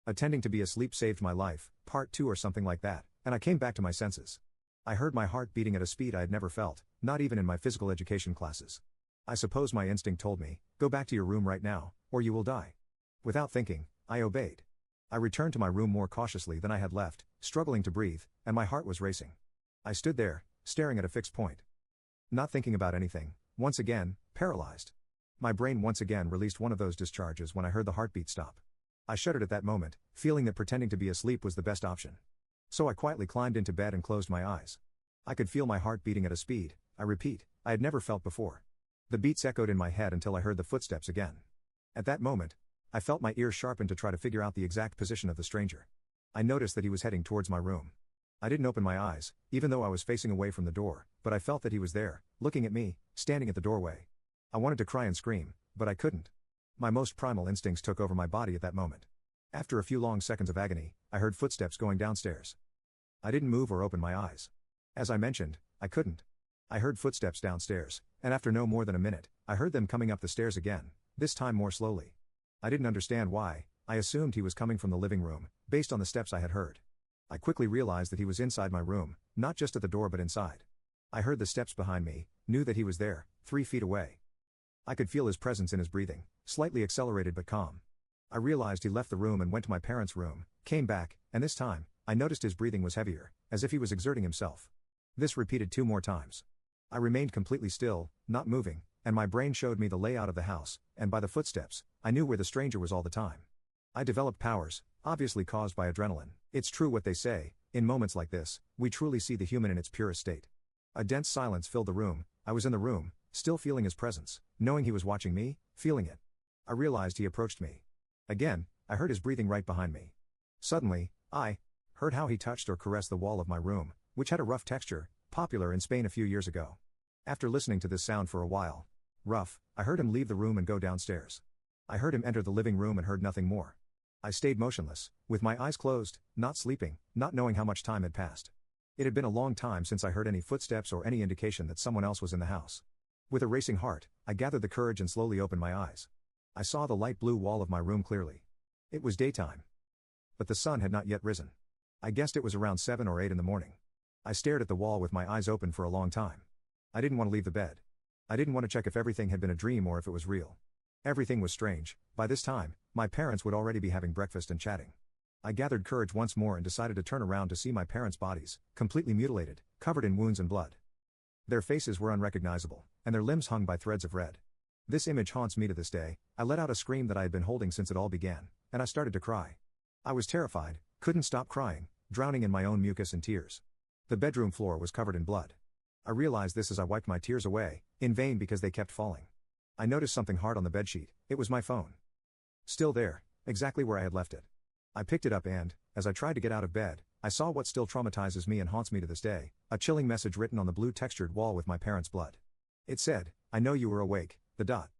Attending to be asleep saved my life, part 2 or something like that, and I came back to my senses. I heard my heart beating at a speed I had never felt, not even in my physical education classes. I suppose my instinct told me, go back to your room right now, or you will die. Without thinking, I obeyed. I returned to my room more cautiously than I had left, struggling to breathe, and my heart was racing. I stood there, staring at a fixed point. Not thinking about anything, once again, paralyzed. My brain once again released one of those discharges when I heard the heartbeat stop. I shuddered at that moment, feeling that pretending to be asleep was the best option. So I quietly climbed into bed and closed my eyes. I could feel my heart beating at a speed, I repeat, I had never felt before. The beats echoed in my head until I heard the footsteps again. At that moment, I felt my ears sharpen to try to figure out the exact position of the stranger. I noticed that he was heading towards my room. I didn't open my eyes, even though I was facing away from the door, but I felt that he was there, looking at me, standing at the doorway. I wanted to cry and scream, but I couldn't. My most primal instincts took over my body at that moment. After a few long seconds of agony, I heard footsteps going downstairs. I didn't move or open my eyes. As I mentioned, I couldn't. I heard footsteps downstairs, and after no more than a minute, I heard them coming up the stairs again, this time more slowly. I didn't understand why. I assumed he was coming from the living room, based on the steps I had heard. I quickly realized that he was inside my room, not just at the door but inside. I heard the steps behind me, knew that he was there, 3 feet away. I could feel his presence in his breathing, slightly accelerated but calm. I realized he left the room and went to my parents' room, came back, and this time, I noticed his breathing was heavier, as if he was exerting himself. This repeated 2 more times. I remained completely still, not moving, and my brain showed me the layout of the house, and by the footsteps, I knew where the stranger was all the time. I developed powers, obviously caused by adrenaline. It's true what they say, in moments like this, we truly see the human in its purest state. A dense silence filled the room. I was in the room, still feeling his presence, knowing he was watching me, feeling it. I realized he approached me. Again, I heard his breathing right behind me. Suddenly, I heard how he touched or caressed the wall of my room, which had a rough texture, popular in Spain a few years ago. After listening to this sound for a while, I heard him leave the room and go downstairs. I heard him enter the living room and heard nothing more. I stayed motionless, with my eyes closed, not sleeping, not knowing how much time had passed. It had been a long time since I heard any footsteps or any indication that someone else was in the house. With a racing heart, I gathered the courage and slowly opened my eyes. I saw the light blue wall of my room clearly. It was daytime. But the sun had not yet risen. I guessed it was around 7 or 8 in the morning. I stared at the wall with my eyes open for a long time. I didn't want to leave the bed. I didn't want to check if everything had been a dream or if it was real. Everything was strange. By this time, my parents would already be having breakfast and chatting. I gathered courage once more and decided to turn around to see my parents' bodies, completely mutilated, covered in wounds and blood. Their faces were unrecognizable, and their limbs hung by threads of red. This image haunts me to this day. I let out a scream that I had been holding since it all began, and I started to cry. I was terrified, couldn't stop crying, drowning in my own mucus and tears. The bedroom floor was covered in blood. I realized this as I wiped my tears away, in vain because they kept falling. I noticed something hard on the bedsheet. It was my phone. Still there, exactly where I had left it. I picked it up and, as I tried to get out of bed, I saw what still traumatizes me and haunts me to this day, a chilling message written on the blue textured wall with my parents' blood. It said, "I know you were awake, the dot.